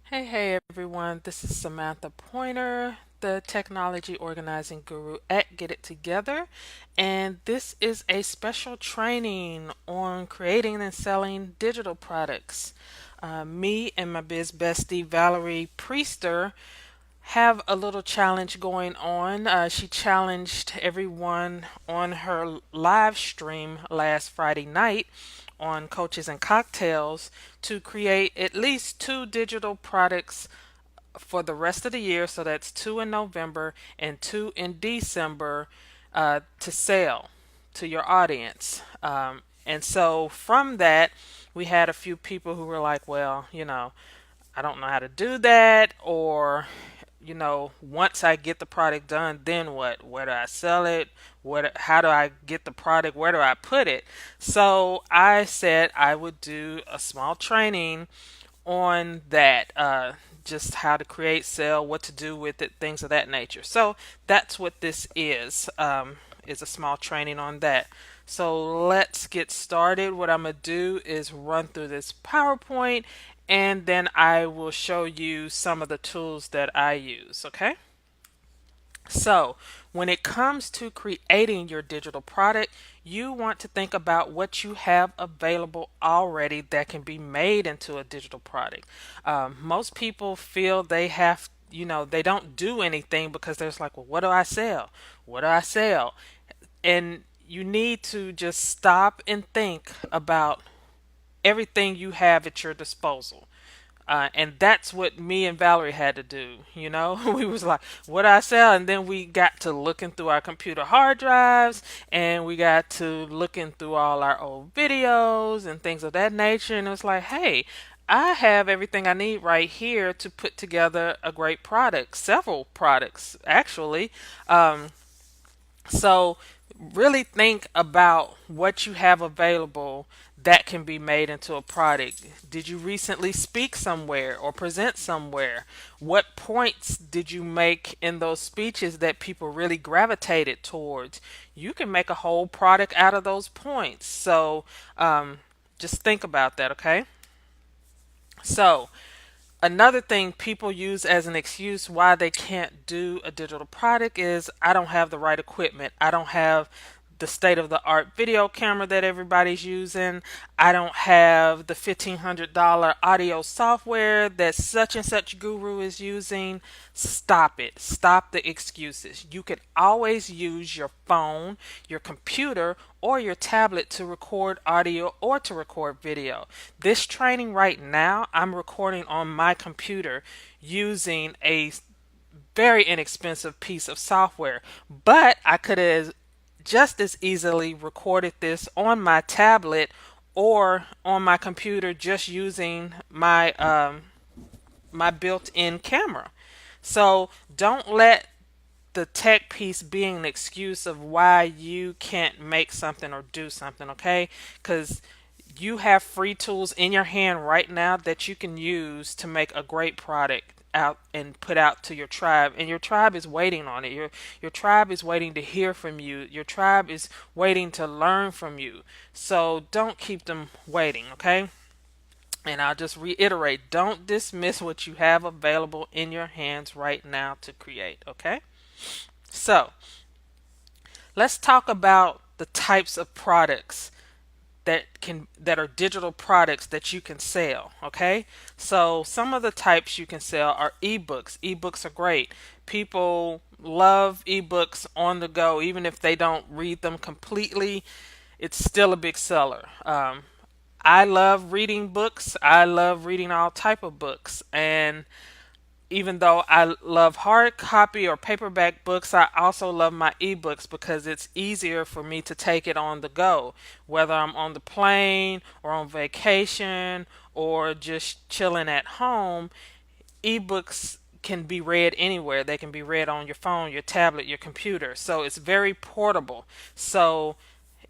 Hey everyone, this is Samantha Pointer, the technology organizing guru at Get It Together, and this is a special training on creating and selling digital products. Me and my biz bestie Valerie Priester have a little challenge going on. She challenged everyone on her live stream last Friday night on Coaches and Cocktails to create at least two digital products for the rest of the year. So that's two in November and two in December to sell to your audience. And so from that, we had a few people who were like, well, I don't know how to do that, or once I get the product done, then what? Where do I sell it? How do I get the product? Where do I put it? So I said I would do a small training on that, just how to create, sell, what to do with it, things of that nature. So that's what this is a small training on that. So let's get started. What I'm going to do is run through this PowerPoint and then I will show you some of the tools that I use, okay? So, when it comes to creating your digital product, you want to think about what you have available already that can be made into a digital product. Most people feel they have, they don't do anything because they're just like, well, what do I sell? What do I sell? And you need to just stop and think about everything you have at your disposal. And that's what me and Valerie had to do. We was like, what I sell? And then we got to looking through our computer hard drives and we got to looking through all our old videos and things of that nature. And it was like, hey, I have everything I need right here to put together a great product, several products actually. So really think about what you have available that can be made into a product. Did you recently speak somewhere or present somewhere? What points did you make in those speeches that people really gravitated towards? You can make a whole product out of those points. So just think about that, okay? So, another thing people use as an excuse why they can't do a digital product is I don't have the right equipment. I don't have the state of the art video camera that everybody's using. I don't have the $1,500 audio software that such and such guru is using. Stop it. Stop the excuses. You can always use your phone, your computer, or your tablet to record audio or to record video. This training right now, I'm recording on my computer using a very inexpensive piece of software, but I could have just as easily recorded this on my tablet or on my computer just using my built-in camera. So don't let the tech piece being an excuse of why you can't make something or do something, okay? Because you have free tools in your hand right now that you can use to make a great product out and put out to your tribe, and your tribe is waiting on it. Your tribe is waiting to hear from you. Your tribe is waiting to learn from you. So don't keep them waiting, okay? And I'll just reiterate, don't dismiss what you have available in your hands right now to create, okay? So, let's talk about the types of products that are digital products that you can sell, okay? So, some of the types you can sell are ebooks. Ebooks are great. People love ebooks on the go even if they don't read them completely. It's still a big seller. I love reading books. I love reading all type of books, and even though I love hard copy or paperback books, I also love my ebooks because it's easier for me to take it on the go, whether I'm on the plane or on vacation or just chilling at home. Ebooks can be read anywhere. They can be read on your phone, your tablet, your computer. So it's very portable. So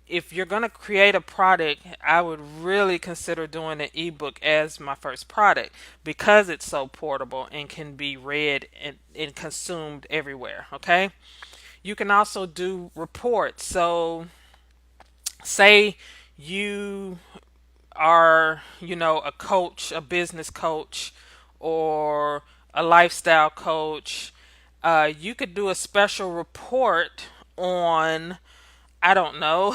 if you're going to create a product, I would really consider doing an ebook as my first product because it's so portable and can be read and consumed everywhere. Okay. You can also do reports. So, say you are, a coach, a business coach, or a lifestyle coach, you could do a special report on, I don't know,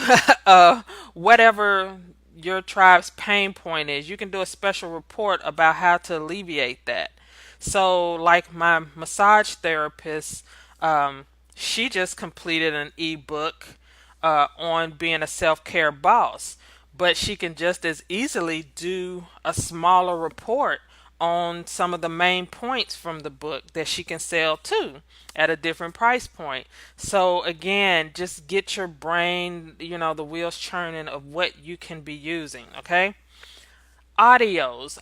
whatever your tribe's pain point is. You can do a special report about how to alleviate that. So, like my massage therapist, she just completed an ebook on being a self care boss, but she can just as easily do a smaller report on some of the main points from the book that she can sell too at a different price point. So again, just get your brain, the wheels churning of what you can be using, okay? Audios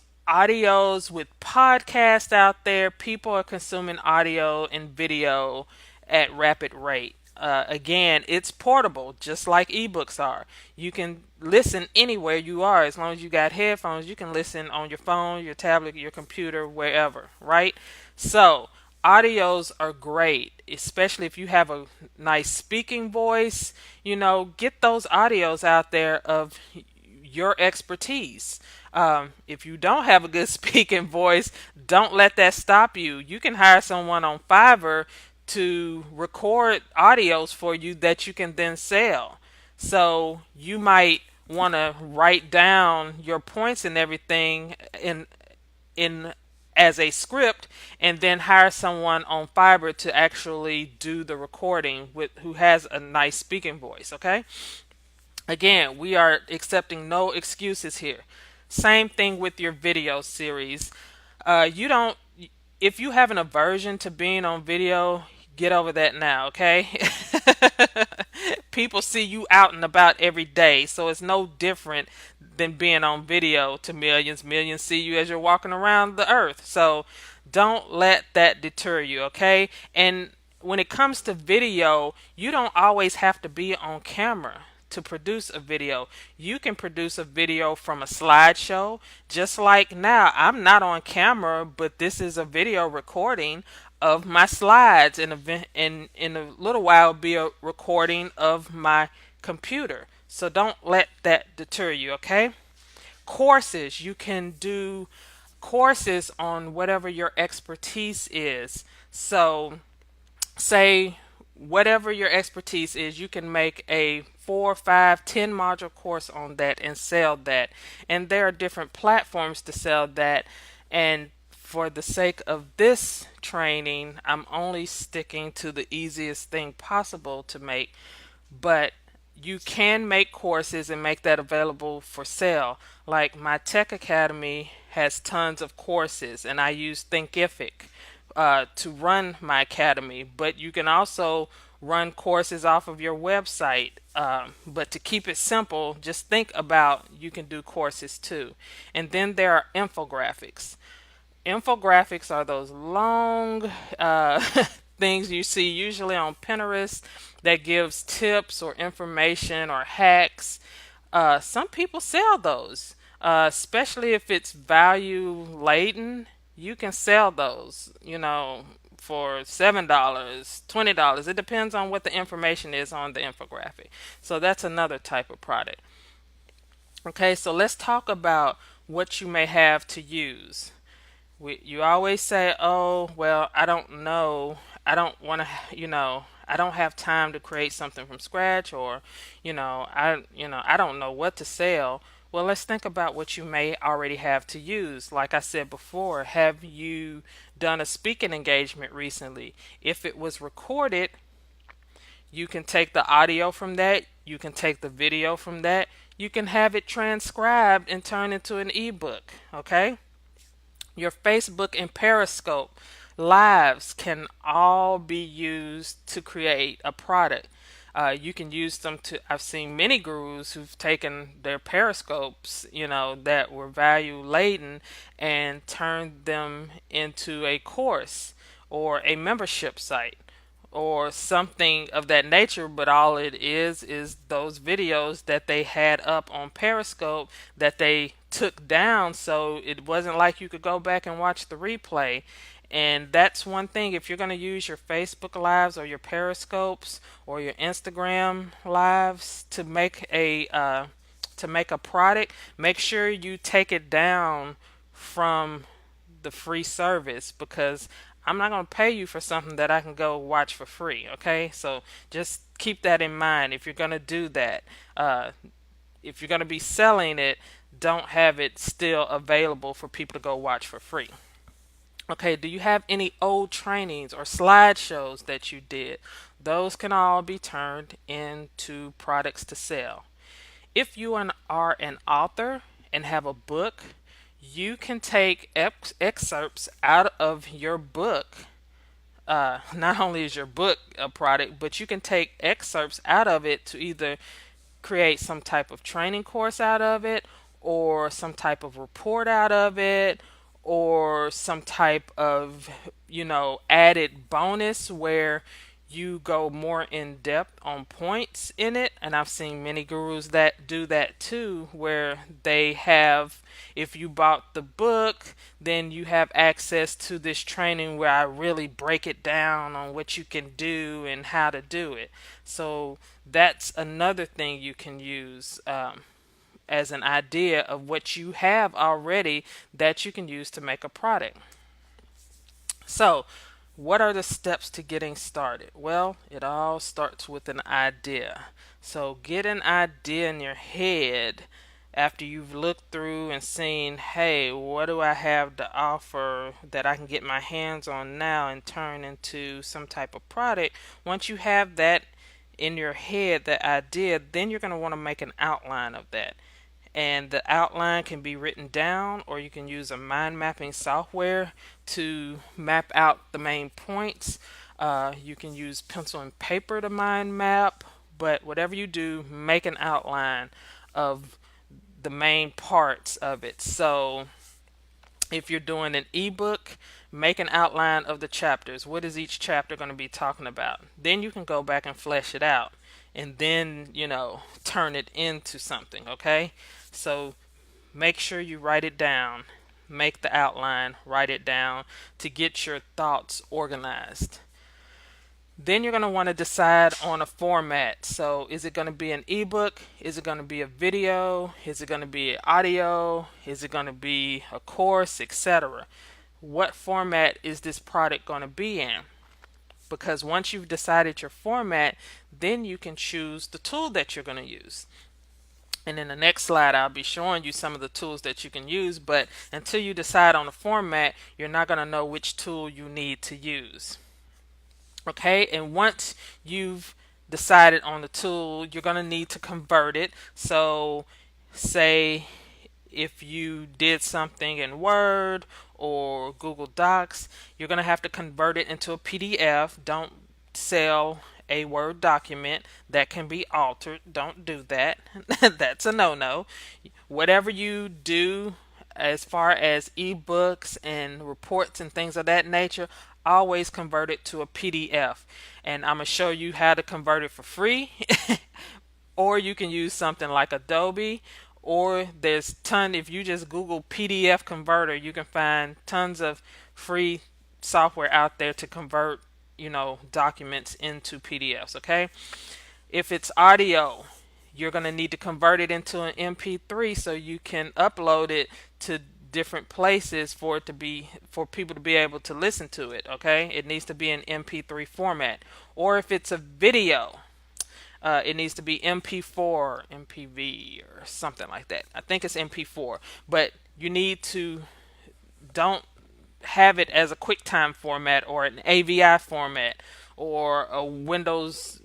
with podcasts out there, people are consuming audio and video at rapid rate. Again, it's portable, just like ebooks are. You can listen anywhere you are. As long as you got headphones, you can listen on your phone, your tablet, your computer, wherever, right? So audios are great, especially if you have a nice speaking voice. Get those audios out there of your expertise. If you don't have a good speaking voice, don't let that stop you. You can hire someone on Fiverr to record audios for you that you can then sell. So you might want to write down your points and everything in as a script, and then hire someone on Fiverr to actually do the recording with who has a nice speaking voice, okay? Again, we are accepting no excuses here. Same thing with your video series. You don't, if you have an aversion to being on video, get over that now, okay? People see you out and about every day, so it's no different than being on video to millions. Millions see you as you're walking around the earth. So don't let that deter you, okay? And when it comes to video, you don't always have to be on camera to produce a video. You can produce a video from a slideshow, just like now. I'm not on camera, but this is a video recording of my slides, and in a little while be a recording of my computer. So don't let that deter you, okay? Courses, you can do courses on whatever your expertise is. So say whatever your expertise is, you can make a 4, 5, 10 module course on that and sell that. And there are different platforms to sell that. And for the sake of this training, I'm only sticking to the easiest thing possible to make. But you can make courses and make that available for sale. Like my Tech Academy has tons of courses, and I use Thinkific to run my academy. But you can also run courses off of your website. But to keep it simple, just think about you can do courses too. And then there are infographics. Infographics are those long things you see usually on Pinterest that gives tips or information or hacks. Some people sell those, especially if it's value laden. You can sell those, for $7, $20. It depends on what the information is on the infographic. So that's another type of product. Okay, so let's talk about what you may have to use. You always say, oh, well, I don't know. I don't want to, I don't have time to create something from scratch, or, I don't know what to sell. Well, let's think about what you may already have to use. Like I said before, have you done a speaking engagement recently? If it was recorded, you can take the audio from that, you can take the video from that, you can have it transcribed and turn into an ebook, okay? Your Facebook and Periscope lives can all be used to create a product. You can use them to, I've seen many gurus who've taken their Periscopes, that were value laden, and turned them into a course or a membership site or something of that nature. But all it is those videos that they had up on Periscope that they took down, so it wasn't like you could go back and watch the replay. And that's one thing, if you're going to use your Facebook lives or your Periscopes or your Instagram lives to make a product, make sure you take it down from the free service, because I'm not going to pay you for something that I can go watch for free. Okay, so just keep that in mind if you're going to do that. If you're going to be selling it, don't have it still available for people to go watch for free. Okay, do you have any old trainings or slideshows that you did? Those can all be turned into products to sell. If you are an author and have a book, you can take excerpts out of your book. Not only is your book a product, but you can take excerpts out of it to either create some type of training course out of it, or some type of report out of it, or some type of, added bonus where you go more in depth on points in it. And I've seen many gurus that do that too, where they have, if you bought the book, then you have access to this training where I really break it down on what you can do and how to do it. So that's another thing you can use, as an idea of what you have already that you can use to make a product. So, what are the steps to getting started? Well, it all starts with an idea. So, get an idea in your head after you've looked through and seen, hey, what do I have to offer that I can get my hands on now and turn into some type of product? Once you have that in your head, that idea, then you're going to want to make an outline of that. And the outline can be written down, or you can use a mind mapping software to map out the main points. You can use pencil and paper to mind map, but whatever you do, make an outline of the main parts of it. So if you're doing an ebook, make an outline of the chapters. What is each chapter going to be talking about? Then you can go back and flesh it out, and then, turn it into something, okay? So make sure you write it down. Make the outline, write it down to get your thoughts organized. Then you're going to want to decide on a format. So is it going to be an ebook? Is it going to be a video? Is it going to be audio? Is it going to be a course, etc.? What format is this product going to be in? Because once you've decided your format, then you can choose the tool that you're going to use. And in the next slide, I'll be showing you some of the tools that you can use. But until you decide on the format, you're not going to know which tool you need to use. Okay, and once you've decided on the tool, you're going to need to convert it. So say if you did something in Word or Google Docs, you're going to have to convert it into a PDF. Don't sell a Word document that can be altered. Don't do that. That's a no-no. Whatever you do as far as ebooks and reports and things of that nature, always convert it to a PDF. And I'm going to show you how to convert it for free. Or you can use something like Adobe, or there's if you just Google PDF converter, you can find tons of free software out there to convert, documents into PDFs, okay? If it's audio, you're going to need to convert it into an MP3 so you can upload it to different places for people to be able to listen to it, okay? It needs to be in MP3 format. Or if it's a video, it needs to be MP4, MPV, or something like that. I think it's MP4, but you need to don't have it as a QuickTime format or an AVI format or a Windows,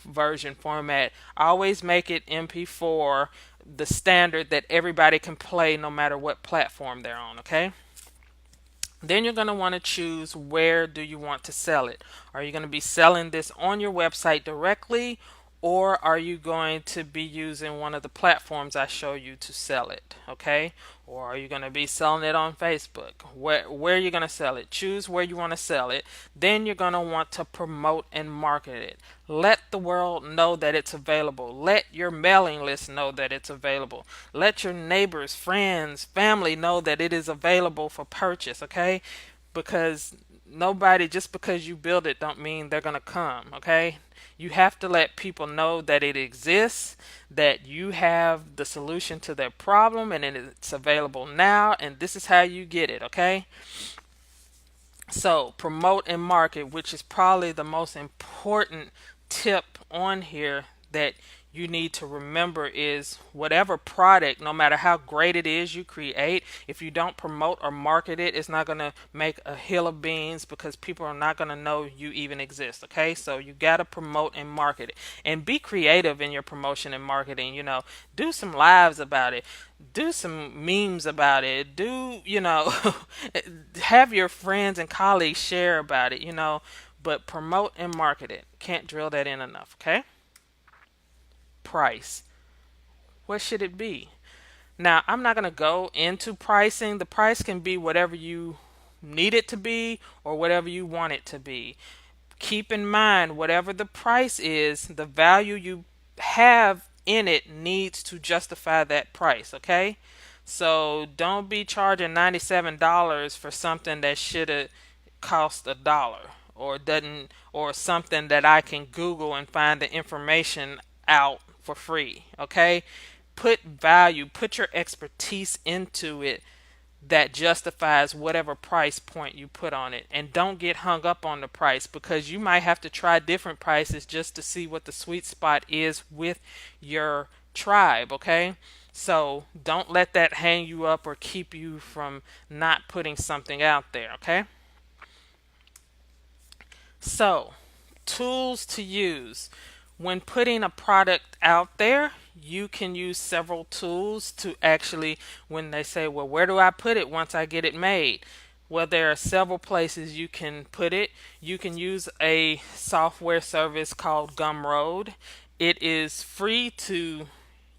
version format. Always make it MP4, the standard that everybody can play no matter what platform they're on, okay? Then you're going to want to choose, where do you want to sell it? Are you going to be selling this on your website directly, or are you going to be using one of the platforms I show you to sell it, okay? Or are you going to be selling it on Facebook? Where are you going to sell it? Choose where you want to sell it. Then you're going to want to promote and market it. Let the world know that it's available. Let your mailing list know that it's available. Let your neighbors, friends, family know that it is available for purchase, okay? Because nobody, just because you build it don't mean they're going to come, okay? You have to let people know that it exists, that you have the solution to their problem, and it's available now, and this is how you get it, okay? So, promote and market, which is probably the most important tip on here that you need to remember, is whatever product, no matter how great it is you create, if you don't promote or market it, it's not going to make a hill of beans because people are not going to know you even exist. Okay, so you got to promote and market it, and be creative in your promotion and marketing. Do some lives about it, do some memes about it, have your friends and colleagues share about it, but promote and market it. Can't drill that in enough. Okay, price, what should it be? Now, I'm not going to go into pricing. The price can be whatever you need it to be or whatever you want it to be. Keep in mind, whatever the price is, the value you have in it needs to justify that price, okay? So don't be charging $97 for something that should have cost $1, or doesn't, or something that I can Google and find the information out for free, okay? Put value, put your expertise into it that justifies whatever price point you put on it. And don't get hung up on the price, because you might have to try different prices just to see what the sweet spot is with your tribe, okay? So don't let that hang you up or keep you from not putting something out there, okay? So, tools to use. When putting a product out there, you can use several tools to actually, when they say, well, where do I put it once I get it made? Well, there are several places you can put it. You can use a software service called Gumroad. It is free to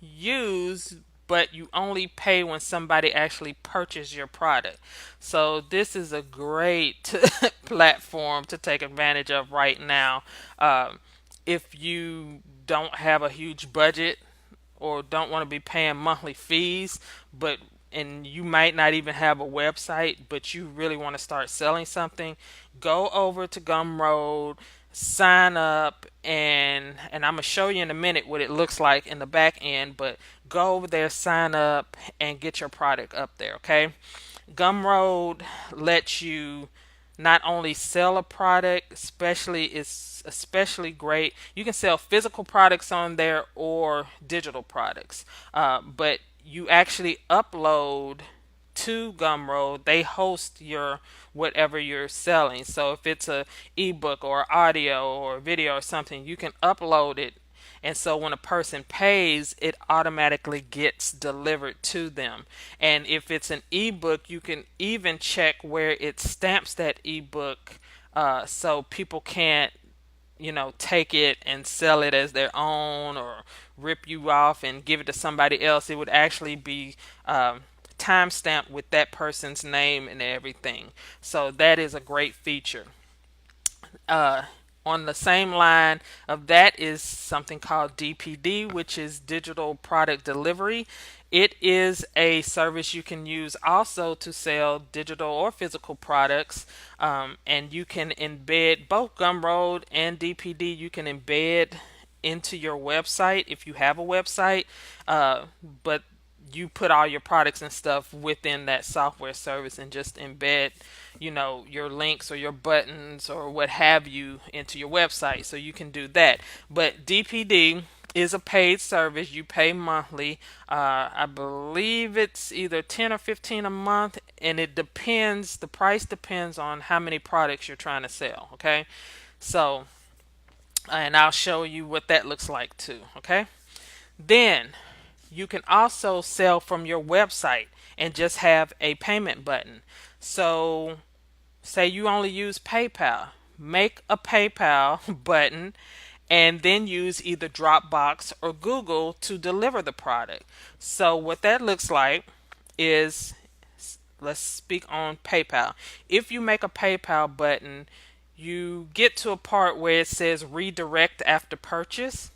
use, but you only pay when somebody actually purchases your product. So this is a great platform to take advantage of right now. If you don't have a huge budget or don't want to be paying monthly fees, but and you might not even have a website, but you really want to start selling something, go over to Gumroad, sign up, and I'm gonna show you in a minute what it looks like in the back end, but go over there, sign up, and get your product up there, okay? Gumroad lets you not only sell a product, especially it's especially great. You can sell physical products on there or digital products, but you actually upload to Gumroad. They host your whatever you're selling. So if it's a ebook or audio or video or something, you can upload it, and so when a person pays, it automatically gets delivered to them. And if it's an ebook, you can even check where it stamps that ebook, so people can't, take it and sell it as their own or rip you off and give it to somebody else. It would actually be time stamped with that person's name and everything. So that is a great feature. Uh, on the same line of that is something called DPD, which is Digital Product Delivery. It is a service you can use also to sell digital or physical products, and you can embed both Gumroad and DPD. You can embed into your website if you have a website, but you put all your products and stuff within that software service and just embed, your links or your buttons or what have you into your website. So you can do that. But DPD is a paid service. You pay monthly. I believe it's either 10 or 15 a month, and it depends. The price depends on how many products you're trying to sell. Okay. So, and I'll show you what that looks like too. Okay. Then you can also sell from your website and just have a payment button. So, say you only use PayPal, make a PayPal button and then use either Dropbox or Google to deliver the product. So, what that looks like is, let's speak on PayPal. If you make a PayPal button, you get to a part where it says redirect after purchase.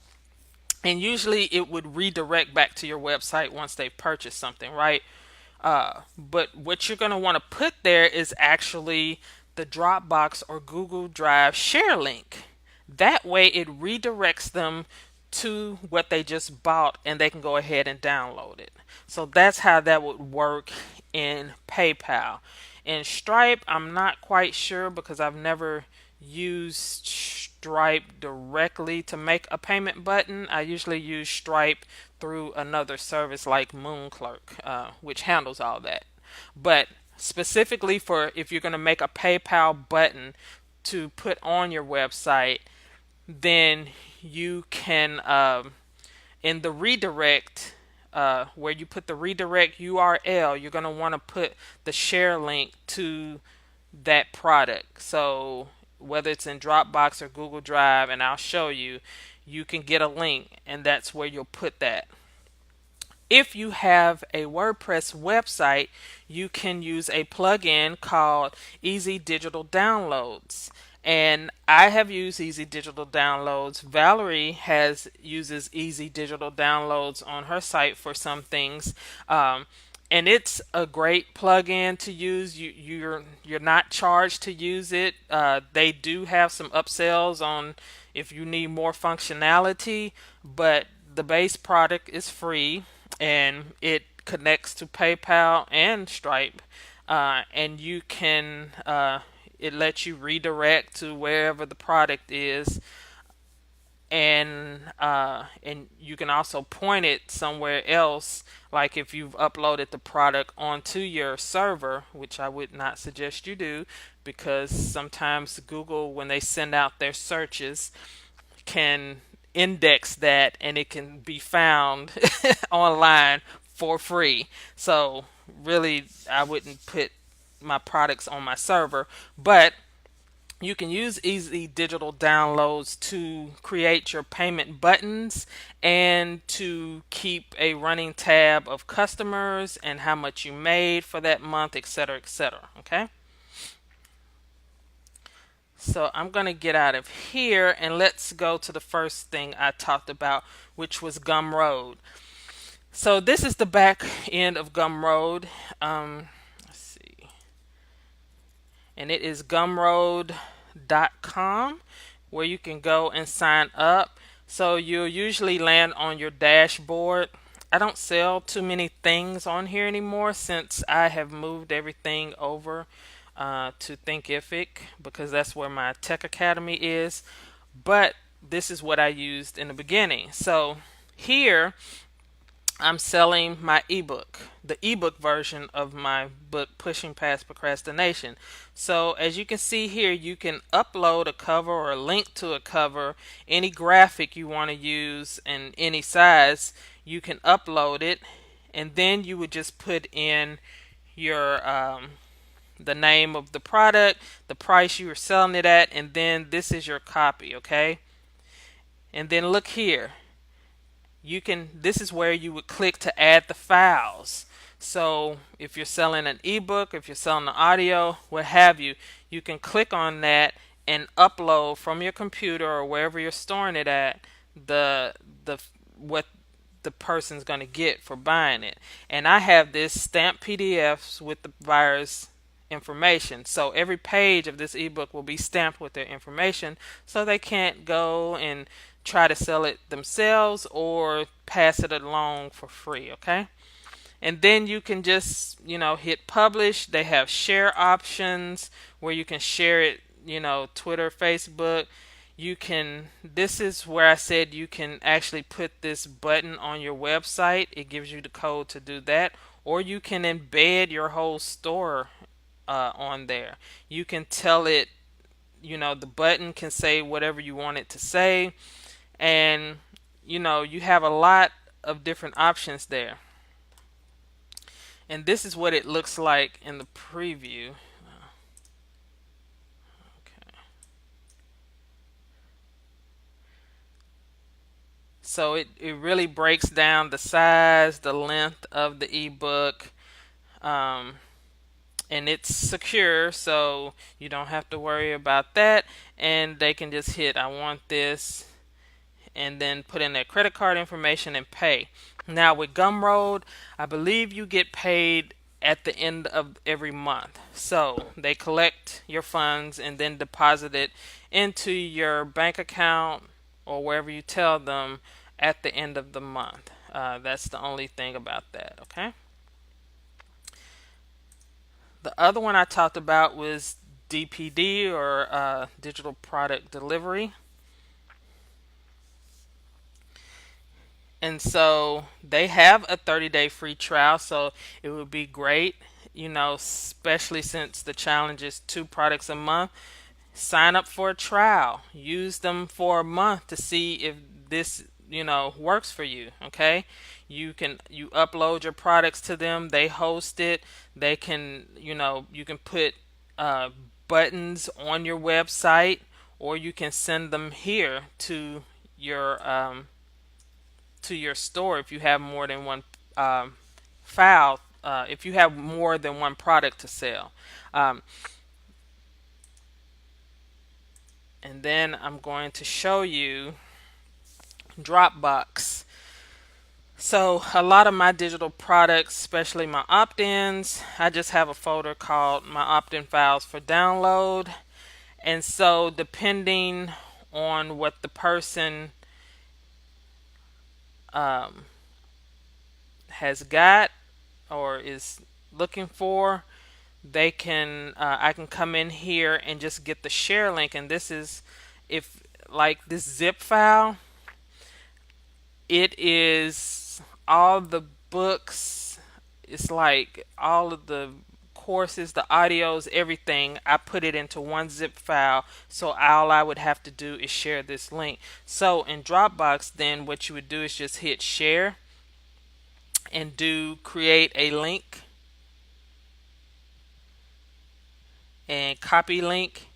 And usually it would redirect back to your website once they've purchased something, right? But what you're going to want to put there is actually the Dropbox or Google Drive share link. That way it redirects them to what they just bought and they can go ahead and download it. So that's how that would work in PayPal. In Stripe, I'm not quite sure because I've never used Stripe directly to make a payment button. I usually use Stripe through another service like Moonclerk, which handles all that. But specifically for if you're going to make a PayPal button to put on your website, then you can in the redirect where you put the redirect URL, you're going to want to put the share link to that product. So whether it's in Dropbox or Google Drive, and I'll show you, you can get a link, and that's where you'll put that. If you have a WordPress website, you can use a plugin called Easy Digital Downloads. And I have used Easy Digital Downloads. Valerie has uses Easy Digital Downloads on her site for some things. And it's a great plugin to use. You're not charged to use it. They do have some upsells on if you need more functionality, but the base product is free and it connects to PayPal and Stripe, and you can it lets you redirect to wherever the product is, and you can also point it somewhere else. Like if you've uploaded the product onto your server, which I would not suggest you do, because sometimes Google, when they send out their searches, can index that and it can be found online for free. So really, I wouldn't put my products on my server, but you can use Easy Digital Downloads to create your payment buttons and to keep a running tab of customers and how much you made for that month, etc., etc. Okay? So I'm going to get out of here and let's go to the first thing I talked about, which was Gumroad. So this is the back end of Gumroad. Let's see. And it is gumroad.com where you can go and sign up. So you'll usually land on your dashboard. I don't sell too many things on here anymore since I have moved everything over to Thinkific because that's where my Tech Academy is. But this is what I used in the beginning. So here I'm selling my ebook, the ebook version of my book, Pushing Past Procrastination. So as you can see here, you can upload a cover or a link to a cover, any graphic you want to use in any size, you can upload it, and then you would just put in your the name of the product, the price you were selling it at, and then this is your copy, okay? And then look here. This is where you would click to add the files. So if you're selling an ebook, if you're selling an audio, what have you, you can click on that and upload from your computer or wherever you're storing it at what the person's going to get for buying it. And I have this stamped PDFs with the buyer's information. So every page of this ebook will be stamped with their information so they can't go and try to sell it themselves or pass it along for free, okay? And then you can just, hit publish. They have share options where you can share it, Twitter, Facebook. This is where I said you can actually put this button on your website. It gives you the code to do that. Or you can embed your whole store on there. You can tell it, the button can say whatever you want it to say. And, you have a lot of different options there. And this is what it looks like in the preview. Okay. So it really breaks down the size, the length of the ebook. And it's secure, so you don't have to worry about that. And they can just hit, I want this, and then put in their credit card information and pay. Now with Gumroad, I believe you get paid at the end of every month. So they collect your funds and then deposit it into your bank account or wherever you tell them at the end of the month. That's the only thing about that, okay? The other one I talked about was DPD, or digital product delivery. And so they have a 30-day free trial, so it would be great, especially since the challenge is 2 products a month. Sign up for a trial. Use them for a month to see if this, works for you, okay? You upload your products to them, they host it. They can, you can put uh, buttons on your website, or you can send them here your to your store if you have more than one file, if you have more than one product to sell. Um, and then I'm going to show you Dropbox. So a lot of my digital products, especially my opt-ins, I just have a folder called my opt-in files for download. And so depending on what the person um, has got or is looking for, they can I can come in here and just get the share link. And this is, if like this zip file, it is all the books, it's like all of the courses, the audios, everything. I put it into one zip file, so all I would have to do is share this link. So in Dropbox, then what you would do is just hit share and do create a link and copy link,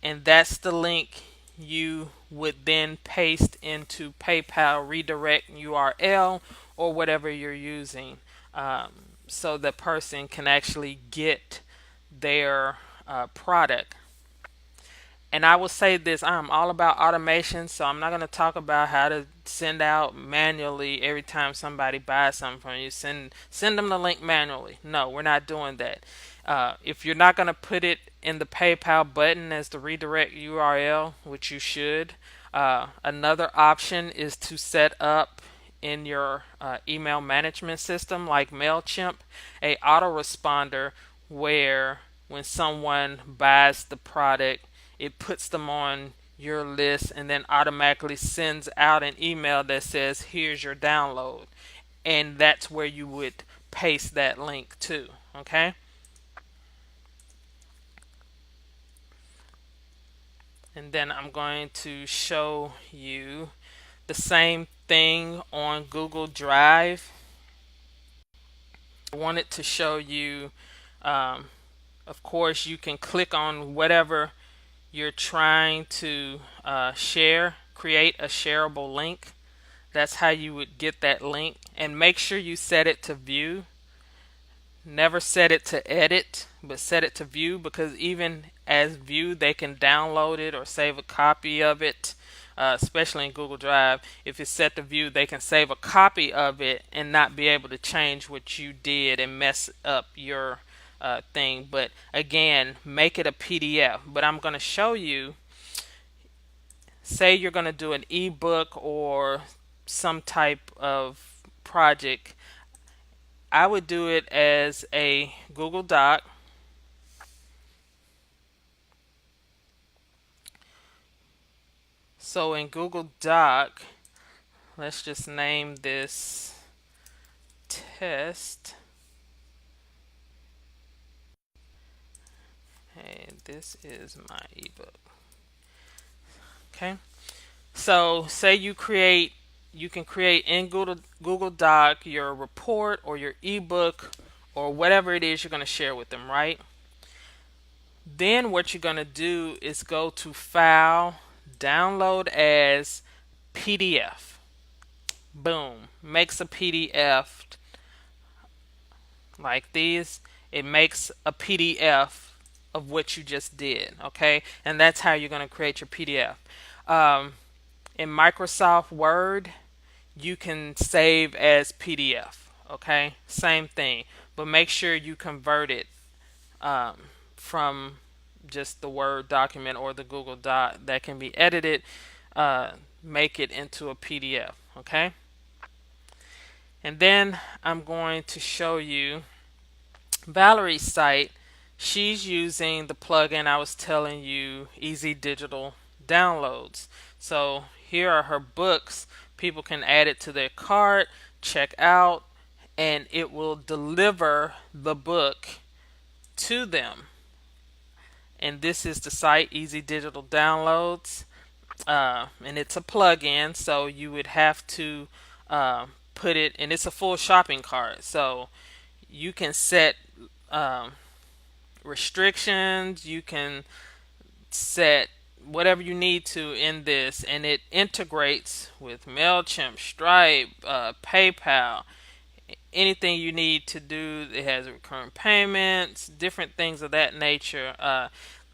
and that's the link you would then paste into PayPal redirect URL or whatever you're using, um, so the person can actually get their product. And I will say this, I'm all about automation, so I'm not going to talk about how to send out manually every time somebody buys something from you. Send them the link manually. No, we're not doing that. If you're not going to put it in the PayPal button as the redirect URL, which you should, another option is to set up in your email management system like MailChimp a autoresponder, where when someone buys the product, it puts them on your list and then automatically sends out an email that says, here's your download. And that's where you would paste that link to, okay? And then I'm going to show you the same thing on Google Drive. I wanted to show you, of course, you can click on whatever you're trying to share, create a shareable link. That's how you would get that link. And make sure you set it to view. Never set it to edit, but set it to view, because even as view, they can download it or save a copy of it. Especially in Google Drive, if it's set to view, they can save a copy of it and not be able to change what you did and mess up your thing. But again, make it a PDF. But I'm going to show you, say you're going to do an ebook or some type of project. I would do it as a Google Doc. So in Google Doc, let's just name this test. Hey, this is my ebook. Okay. So say you can create in Google Doc your report or your ebook or whatever it is you're going to share with them, right? Then what you're going to do is go to File, Download as PDF. Boom. Makes a PDF like these. It makes a PDF of what you just did, okay? And that's how you're going to create your PDF. In Microsoft Word, you can save as PDF, okay? Same thing. but make sure you convert it um, from just the Word document or the Google Doc that can be edited, uh, make it into a PDF. Okay, and then I'm going to show you Valerie's site. She's using the plugin I was telling you, Easy Digital Downloads. So here are her books. People can add it to their cart, check out, and it will deliver the book to them. And this is the site, Easy Digital Downloads. And it's a plugin, so you would have to put it, and it's a full shopping cart. So you can set um, restrictions, you can set whatever you need to in this, and it integrates with MailChimp, Stripe, PayPal, anything you need to do. It has recurring payments, different things of that nature.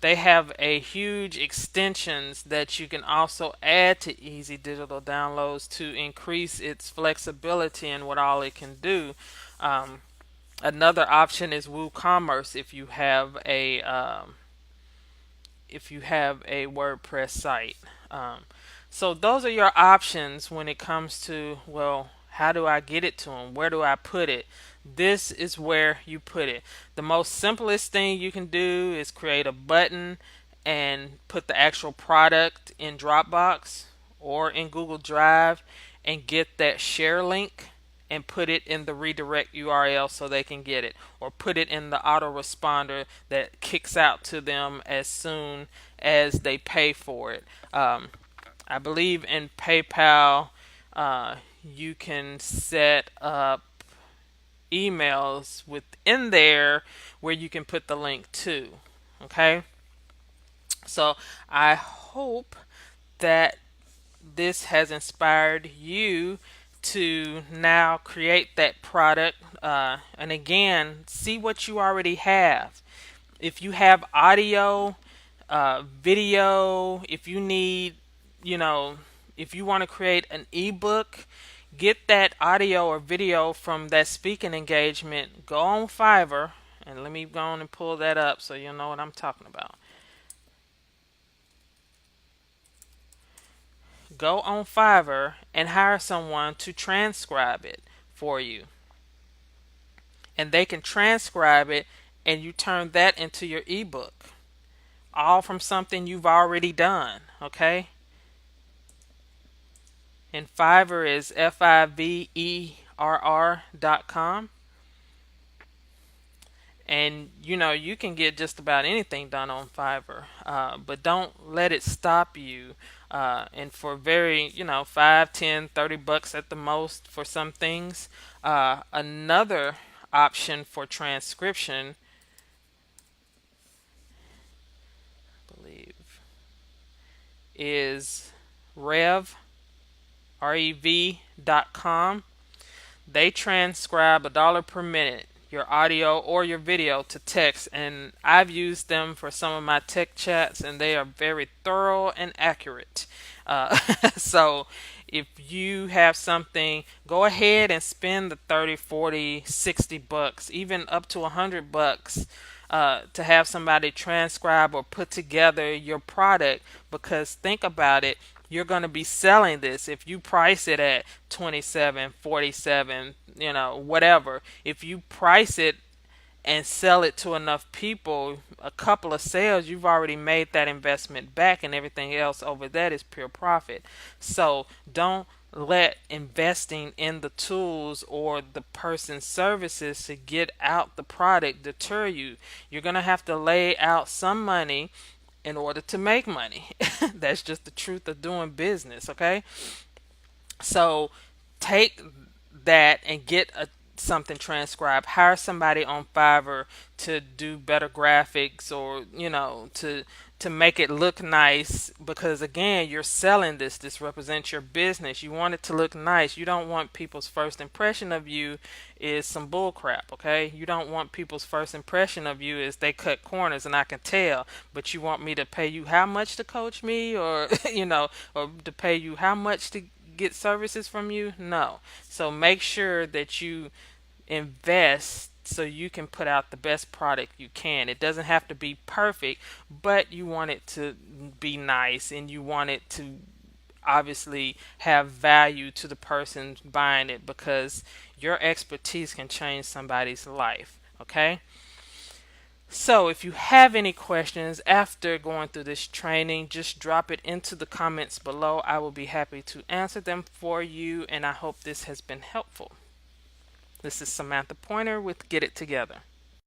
They have a huge extensions that you can also add to Easy Digital Downloads to increase its flexibility and what all it can do. Um, Another option is WooCommerce if you have a WordPress site. Um, so those are your options when it comes to, well, how do I get it to them? Where do I put it? This is where you put it. The most simplest thing you can do is create a button and put the actual product in Dropbox or in Google Drive and get that share link and put it in the redirect URL so they can get it, or put it in the autoresponder that kicks out to them as soon as they pay for it. I believe in PayPal, you can set up emails within there where you can put the link to. Okay, so I hope that this has inspired you to now create that product. And again, see what you already have. If you have audio, video, if you need, you know, if you want to create an ebook, get that audio or video from that speaking engagement. Go on Fiverr, and let me go on and pull that up so you'll know what I'm talking about. Go on Fiverr and hire someone to transcribe it for you. And they can transcribe it, and you turn that into your ebook. All from something you've already done, okay? And Fiverr is Fiverr.com. And you can get just about anything done on Fiverr, but don't let it stop you. And for very, 5, 10, 30 bucks at the most for some things. Another option for transcription, I believe, is rev.com. They transcribe $1 per minute your audio or your video to text, and I've used them for some of my tech chats, and they are very thorough and accurate. So if you have something, go ahead and spend the 30, 40, 60 bucks, even up to 100 bucks to have somebody transcribe or put together your product, because think about it, you're going to be selling this. If you price it at 27, 47, whatever, if you price it and sell it to enough people, a couple of sales, you've already made that investment back, and everything else over that is pure profit. So don't let investing in the tools or the person's services to get out the product deter you. You're going to have to lay out some money in order to make money. That's just the truth of doing business, okay? So take that and get something transcribed. Hire somebody on Fiverr to do better graphics, or to make it look nice, because again, you're selling this. This represents your business. You want it to look nice. You don't want people's first impression of you is some bull crap, okay? You don't want people's first impression of you is they cut corners, and I can tell, but you want me to pay you how much to coach me, or or to pay you how much to get services from you? No. So make sure that you invest so you can put out the best product you can. It doesn't have to be perfect, but you want it to be nice, and you want it to obviously have value to the person buying it, because your expertise can change somebody's life. Okay? So, if you have any questions after going through this training, just drop it into the comments below. I will be happy to answer them for you, and I hope this has been helpful. This is Samantha Pointer with Get It Together.